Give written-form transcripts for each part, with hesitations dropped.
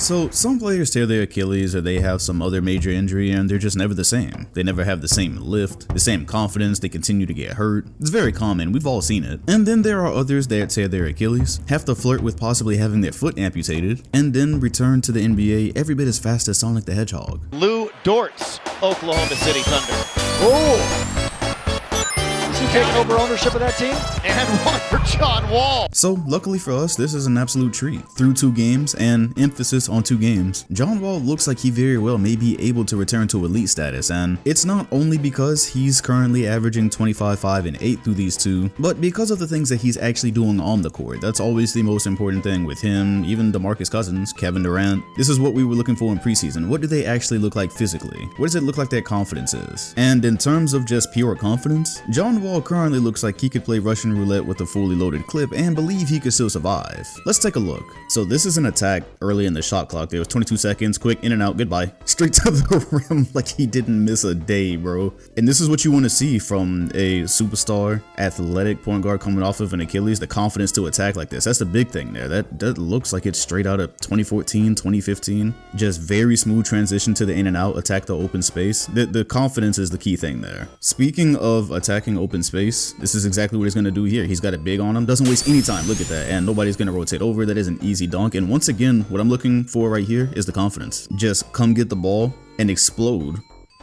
So some players tear their Achilles or they have some other major injury and they're just never the same. They never have the same lift, the same confidence, they continue to get hurt. It's very common, we've all seen it. And then there are others that tear their Achilles, have to flirt with possibly having their foot amputated, and then return to the NBA every bit as fast as Sonic the Hedgehog. Lou Dort's Oklahoma City Thunder. Oh! Is he taking over ownership of that team? And one for John Wall. So luckily for us, this is an absolute treat. Through 2 games, and emphasis on 2 games, John Wall looks like he very well may be able to return to elite status, and it's not only because he's currently averaging 25, 5, and 8 through these 2, but because of the things that he's actually doing on the court. That's always the most important thing with him, even DeMarcus Cousins, Kevin Durant. This is what we were looking for in preseason. What do they actually look like physically? What does it look like their confidence is? And in terms of just pure confidence, John Wall currently looks like he could play Russian roulette with a fully loaded clip and believe he could still survive. Let's take a look. So this is an attack early in the shot clock. There was 22 seconds, quick in and out, goodbye. Straight to the rim like he didn't miss a day, bro. And this is what you want to see from a superstar, athletic point guard coming off of an Achilles, the confidence to attack like this. That's the big thing there. That looks like it's straight out of 2014, 2015. Just very smooth transition to the in and out, attack the open space. The confidence is the key thing there. Speaking of attacking open space, this is exactly what he's going to do here. He's got it big on him, doesn't waste any time. Look at that. And nobody's going to rotate over. That is an easy dunk. And once again, what I'm looking for right here is the confidence. Just come get the ball and explode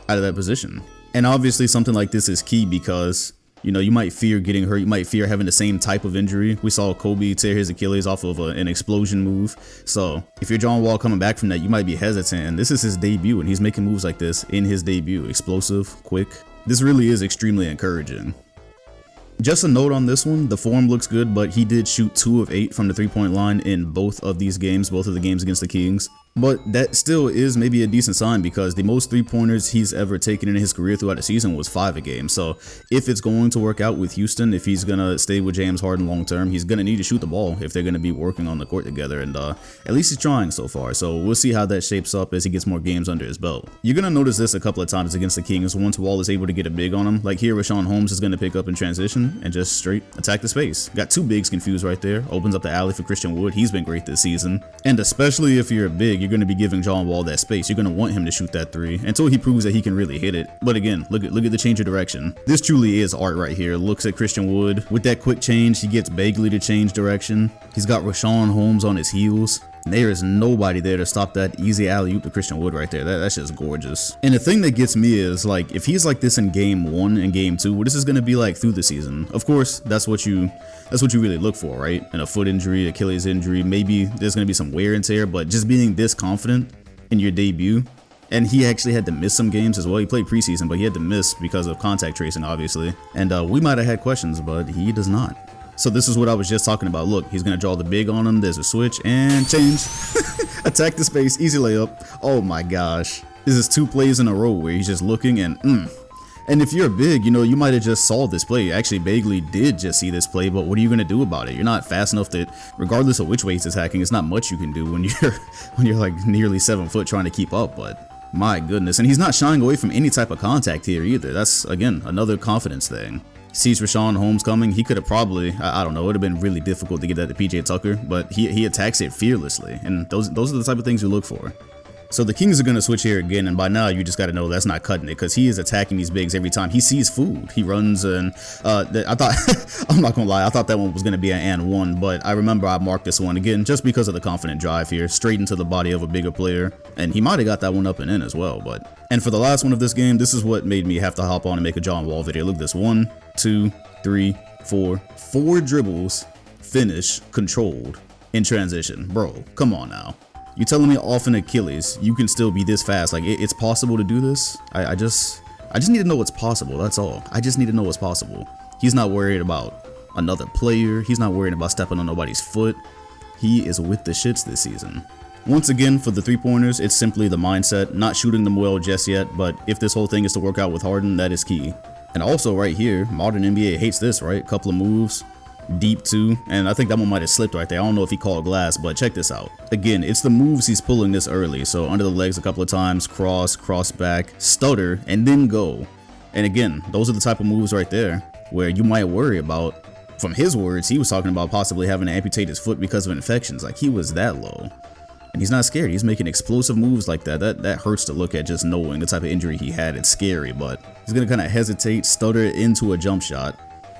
out of that position. And obviously something like this is key because, you know, you might fear getting hurt. You might fear having the same type of injury. We saw Kobe tear his Achilles off of an explosion move. So if you're John Wall coming back from that, you might be hesitant. And this is his debut and he's making moves like this in his debut. Explosive, quick. This really is extremely encouraging. Just a note on this one, the form looks good, but he did shoot 2 of 8 from the 3-point line in both of these games, both of the games against the Kings. But that still is maybe a decent sign because the most 3-pointers he's ever taken in his career throughout the season was 5 a game. So if it's going to work out with Houston, if he's going to stay with James Harden long term, he's going to need to shoot the ball if they're going to be working on the court together. And at least he's trying so far. So we'll see how that shapes up as he gets more games under his belt. You're going to notice this a couple of times against the Kings once Wall is able to get a big on him. Like here, Richaun Holmes is going to pick up in transition and just straight attack the space. Got 2 bigs confused right there. Opens up the alley for Christian Wood. He's been great this season. And especially if you're a big, you're going to be giving John Wall that space. You're going to want him to shoot that 3 until he proves that he can really hit it. But again, look at the change of direction. This truly is art right here. Looks at Christian Wood. With that quick change, he gets Bagley to change direction. He's got Richaun Holmes on his heels. There is nobody there to stop that easy alley-oop to Christian Wood right there. That's just gorgeous. And the thing that gets me is, like, if he's like this in game 1 and game 2, what this is going to be like through the season. Of course, that's what you really look for, right? And a foot injury, Achilles injury, maybe there's going to be some wear and tear, but just being this confident in your debut. And he actually had to miss some games as well. He played preseason, but he had to miss because of contact tracing, obviously. And we might have had questions, but he does not. So this is what I was just talking about. Look, he's going to draw the big on him. There's a switch and change. Attack the space. Easy layup. Oh my gosh. This is 2 plays in a row where he's just looking and And if you're big, you know, you might have just saw this play. Actually, Bagley did just see this play, but what are you going to do about it? You're not fast enough that, regardless of which way he's attacking, it's not much you can do when you're like nearly 7 foot trying to keep up. But my goodness. And he's not shying away from any type of contact here either. That's, again, another confidence thing. Sees Richaun Holmes coming. He could have probably, I don't know, it would have been really difficult to get that to PJ Tucker, but he attacks it fearlessly, and those are the type of things you look for. So the Kings are going to switch here again, and by now you just got to know that's not cutting it, because he is attacking these bigs every time he sees food. He runs, and I thought, I'm not going to lie, I thought that one was going to be an and one, but I remember I marked this one again just because of the confident drive here, straight into the body of a bigger player, and he might have got that one up and in as well. But and for the last one of this game, this is what made me have to hop on and make a John Wall video. Look at this, 1, 2, 3, 4 dribbles, finish, controlled, in transition. Bro, come on now. You telling me off an Achilles, you can still be this fast? Like, it's possible to do this? I just need to know what's possible, that's all. I just need to know what's possible. He's not worried about another player. He's not worried about stepping on nobody's foot. He is with the shits this season. Once again, for the 3-pointers, it's simply the mindset, not shooting them well just yet, but if this whole thing is to work out with Harden, that is key. And also right here, modern NBA hates this, right? Couple of moves, deep 2, and I think that one might have slipped right there. I don't know if he called glass, but check this out. Again, it's the moves he's pulling this early. So under the legs a couple of times, cross back, stutter, and then go. And again, those are the type of moves right there where you might worry about. From his words, he was talking about possibly having to amputate his foot because of infections. Like, he was that low. And he's not scared. He's making explosive moves like that. That hurts to look at, just knowing the type of injury he had. It's scary, but he's going to kind of hesitate, stutter into a jump shot.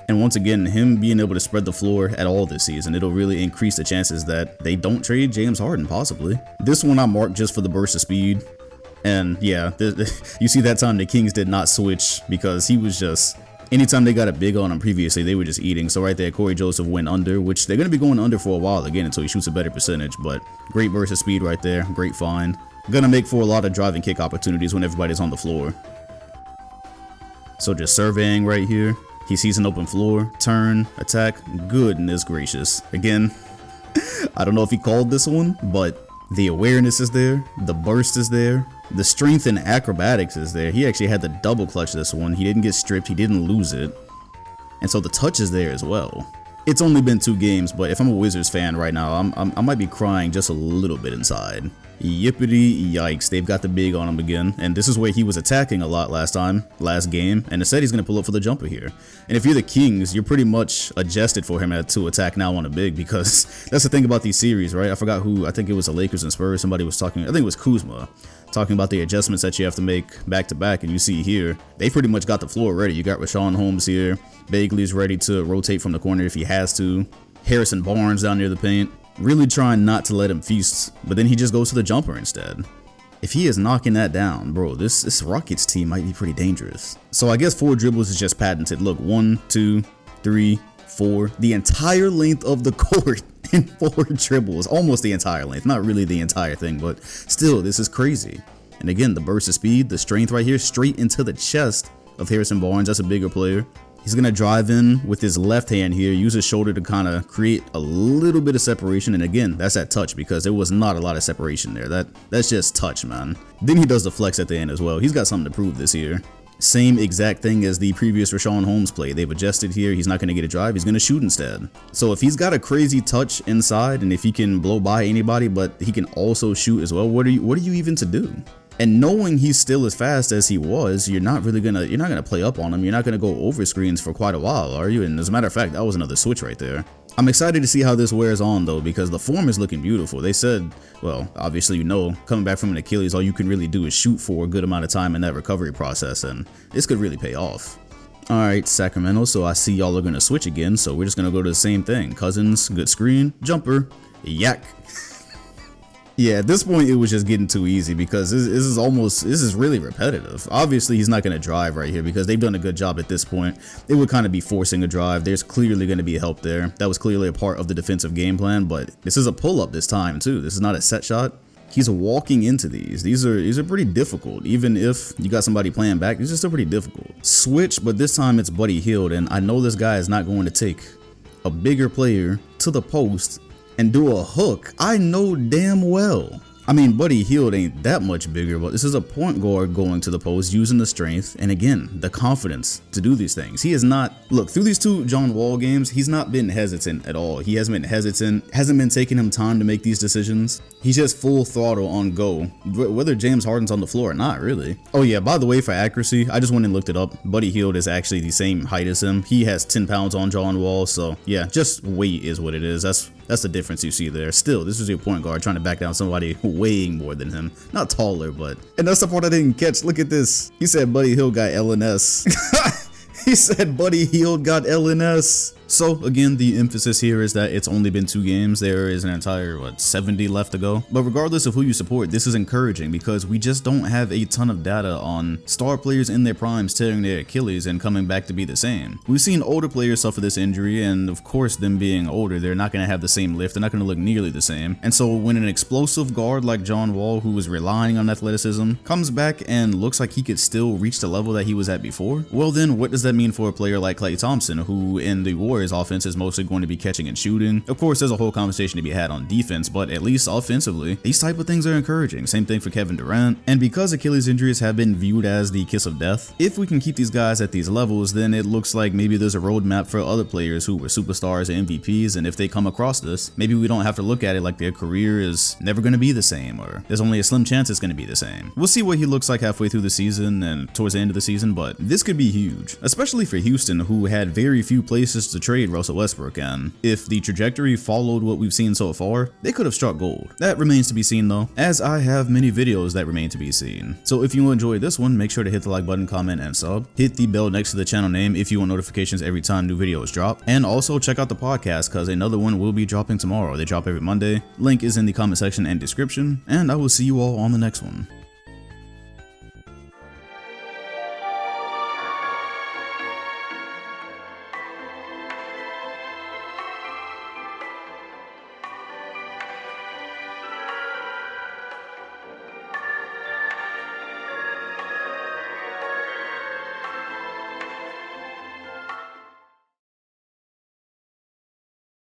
And once again, him being able to spread the floor at all this season, it'll really increase the chances that they don't trade James Harden, possibly. This one I marked just for the burst of speed. And yeah, you see that time the Kings did not switch because he was just... Anytime they got a big on him previously, they were just eating. So right there, Corey Joseph went under, which they're going to be going under for a while again until he shoots a better percentage. But great burst of speed right there. Great find. Going to make for a lot of drive and kick opportunities when everybody's on the floor. So just surveying right here. He sees an open floor. Turn. Attack. Goodness gracious. Again, I don't know if he called this one, but the awareness is there. The burst is there. The strength and acrobatics is there. He actually had to double clutch this one. He didn't get stripped. He didn't lose it. And so the touch is there as well. It's only been 2 games, but if I'm a Wizards fan right now, I might be crying just a little bit inside. Yippity yikes, they've got the big on him again. And this is where he was attacking a lot last game. And instead he's going to pull up for the jumper here. And if you're the Kings, you're pretty much adjusted for him to attack now on a big, because that's the thing about these series, right? I forgot who, I think it was the Lakers and Spurs. Somebody was talking, I think it was Kuzma, talking about the adjustments that you have to make back to back. And you see here, they pretty much got the floor ready. You got Rashawn Holmes here. Bagley's ready to rotate from the corner if he has to. Harrison Barnes down near the paint. Really trying not to let him feast, but then he just goes to the jumper instead. If he is knocking that down, bro, this Rockets team might be pretty dangerous. So I guess 4 dribbles is just patented. Look, 1, 2, 3, 4. The entire length of the court in 4 dribbles. Almost the entire length. Not really the entire thing, but still, this is crazy. And again, the burst of speed, the strength right here, straight into the chest of Harrison Barnes. That's a bigger player. He's going to drive in with his left hand here, use his shoulder to kind of create a little bit of separation. And again, that's that touch, because there was not a lot of separation there. That's just touch, man. Then he does the flex at the end as well. He's got something to prove this year. Same exact thing as the previous Rashawn Holmes play. They've adjusted here. He's not going to get a drive. He's going to shoot instead. So if he's got a crazy touch inside, and if he can blow by anybody, but he can also shoot as well, what are you even to do? And knowing he's still as fast as he was, you're not gonna play up on him. You're not gonna go over screens for quite a while, are you? And as a matter of fact, that was another switch right there. I'm excited to see how this wears on though, because the form is looking beautiful. They said, well, obviously, coming back from an Achilles, all you can really do is shoot for a good amount of time in that recovery process, and this could really pay off. All right, Sacramento, so I see y'all are gonna switch again, so we're just gonna go to the same thing. Cousins, good screen, jumper, yak. Yeah, at this point, it was just getting too easy, because this is really repetitive. Obviously, he's not going to drive right here because they've done a good job at this point. It would kind of be forcing a drive. There's clearly going to be help there. That was clearly a part of the defensive game plan, but this is a pull-up this time, too. This is not a set shot. He's walking into these. These are pretty difficult. Even if you got somebody playing back, these are still pretty difficult. Switch, but this time it's Buddy Hield, and I know this guy is not going to take a bigger player to the post and do a hook. I know damn well. I mean, Buddy Hield ain't that much bigger, but this is a point guard going to the post, using the strength, and again, the confidence to do these things. He is not, look, through these 2 John Wall games, he's not been hesitant at all. He hasn't been hesitant, hasn't been taking him time to make these decisions. He's just full throttle on go, whether James Harden's on the floor or not, really. Oh yeah, by the way, for accuracy, I just went and looked it up. Buddy Hield is actually the same height as him. He has 10 pounds on John Wall, so yeah, just weight is what it is. That's the difference you see there. Still, this is your point guard trying to back down somebody weighing more than him. Not taller, but... And that's the part I didn't catch. Look at this. He said Buddy Hield got LNS. He said Buddy Hield got LNS. So again, the emphasis here is that it's only been 2 games. There is an entire 70 left to go. But regardless of who you support, this is encouraging because we just don't have a ton of data on star players in their primes tearing their Achilles and coming back to be the same. We've seen older players suffer this injury, and of course, them being older, they're not going to have the same lift. They're not going to look nearly the same. And so when an explosive guard like John Wall, who was relying on athleticism, comes back and looks like he could still reach the level that he was at before, well then what does that mean for a player like Klay Thompson, who in the Warriors offense is mostly going to be catching and shooting? Of course, there's a whole conversation to be had on defense, but at least offensively, these type of things are encouraging. Same thing for Kevin Durant. And because Achilles injuries have been viewed as the kiss of death, if we can keep these guys at these levels, then it looks like maybe there's a roadmap for other players who were superstars and MVPs, and if they come across this, maybe we don't have to look at it like their career is never going to be the same, or there's only a slim chance it's going to be the same. We'll see what he looks like halfway through the season and towards the end of the season, but this could be huge, especially for Houston, who had very few places to trade Russell Westbrook, and if the trajectory followed what we've seen so far, they could have struck gold. That remains to be seen though, as I have many videos that remain to be seen. So if you enjoyed this one, make sure to hit the like button, comment, and sub. Hit the bell next to the channel name if you want notifications every time new videos drop. And also check out the podcast, because another one will be dropping tomorrow. They drop every Monday. Link is in the comment section and description, and I will see you all on the next one.